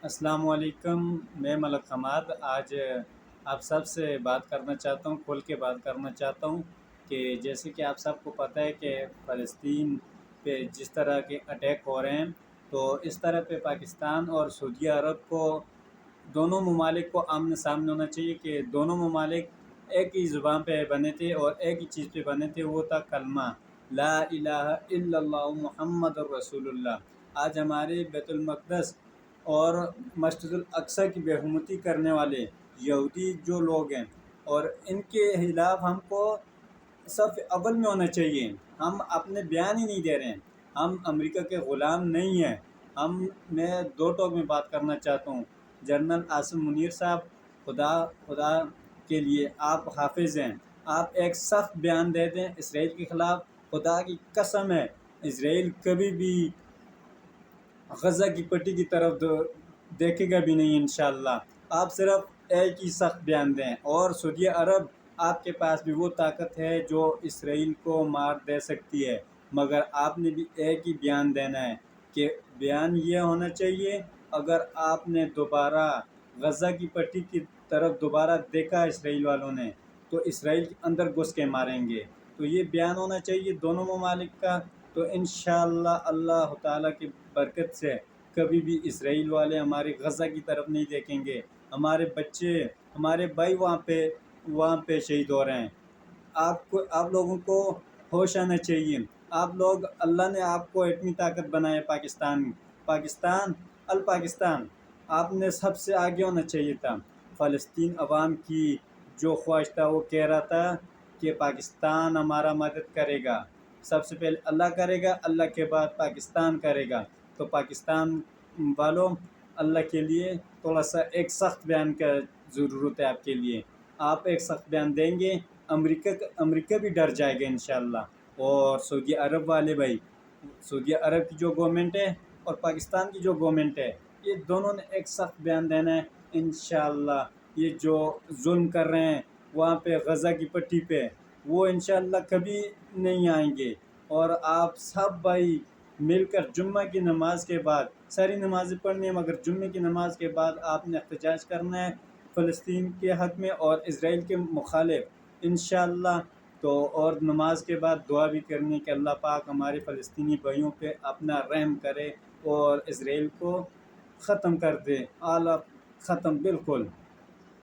السلام علیکم، میں ملک حماد آج آپ سب سے بات کرنا چاہتا ہوں، کھول کے بات کرنا چاہتا ہوں کہ جیسے کہ آپ سب کو پتہ ہے کہ فلسطین پہ جس طرح کے اٹیک ہو رہے ہیں، تو اس طرح پہ پاکستان اور سعودی عرب کو دونوں ممالک کو آمنے سامنے ہونا چاہیے کہ دونوں ممالک ایک ہی زبان پہ بنے تھے اور ایک ہی چیز پہ بنے تھے، وہ تھا کلمہ لا الہ الا اللہ محمد الرسول اللہ۔ آج ہمارے بیت المقدس اور مسجد الاقصی کی بے حرمتی کرنے والے یہودی جو لوگ ہیں، اور ان کے خلاف ہم کو صف اول میں ہونا چاہیے۔ ہم اپنے بیان ہی نہیں دے رہے ہیں، ہم امریکہ کے غلام نہیں ہیں۔ میں دو ٹوک میں بات کرنا چاہتا ہوں۔ جنرل عاصم منیر صاحب، خدا کے لیے آپ حافظ ہیں، آپ ایک سخت بیان دے دیں اسرائیل کے خلاف۔ خدا کی قسم ہے، اسرائیل کبھی بھی غزہ کی پٹی کی طرف دیکھے گا بھی نہیں انشاءاللہ۔ آپ صرف ایک ہی سخت بیان دیں، اور سعودی عرب آپ کے پاس بھی وہ طاقت ہے جو اسرائیل کو مار دے سکتی ہے، مگر آپ نے بھی ایک ہی بیان دینا ہے کہ بیان یہ ہونا چاہیے، اگر آپ نے دوبارہ غزہ کی پٹی کی طرف دوبارہ دیکھا اسرائیل والوں نے، تو اسرائیل کے اندر گھس کے ماریں گے۔ تو یہ بیان ہونا چاہیے دونوں ممالک کا، تو انشاءاللہ اللہ تعالیٰ کی برکت سے کبھی بھی اسرائیل والے ہمارے غزہ کی طرف نہیں دیکھیں گے۔ ہمارے بچے، ہمارے بھائی وہاں پہ شہید ہو رہے ہیں۔ آپ لوگوں کو ہوش آنا چاہیے۔ آپ لوگ، اللہ نے آپ کو اتنی طاقت بنائے، پاکستان آپ نے سب سے آگے ہونا چاہیے تھا۔ فلسطین عوام کی جو خواہش تھا، وہ کہہ رہا تھا کہ پاکستان ہمارا مدد کرے گا، سب سے پہلے اللہ کرے گا، اللہ کے بعد پاکستان کرے گا۔ تو پاکستان والوں، اللہ کے لیے تھوڑا سا ایک سخت بیان کا ضرورت ہے آپ کے لیے۔ آپ ایک سخت بیان دیں گے، امریکہ بھی ڈر جائے گا انشاءاللہ۔ اور سعودی عرب والے بھائی، سعودی عرب کی جو گورنمنٹ ہے اور پاکستان کی جو گورنمنٹ ہے، یہ دونوں نے ایک سخت بیان دینا ہے انشاءاللہ۔ یہ جو ظلم کر رہے ہیں وہاں پہ غزہ کی پٹی پہ، وہ انشاءاللہ کبھی نہیں آئیں گے۔ اور آپ سب بھائی مل کر جمعہ کی نماز کے بعد، ساری نمازیں پڑھنی ہے مگر جمعہ کی نماز کے بعد آپ نے احتجاج کرنا ہے فلسطین کے حق میں اور اسرائیل کے مخالف انشاءاللہ۔ تو اور نماز کے بعد دعا بھی کرنی کہ اللہ پاک ہمارے فلسطینی بھائیوں پہ اپنا رحم کرے اور اسرائیل کو ختم کر دے، اعلیٰ ختم بالکل۔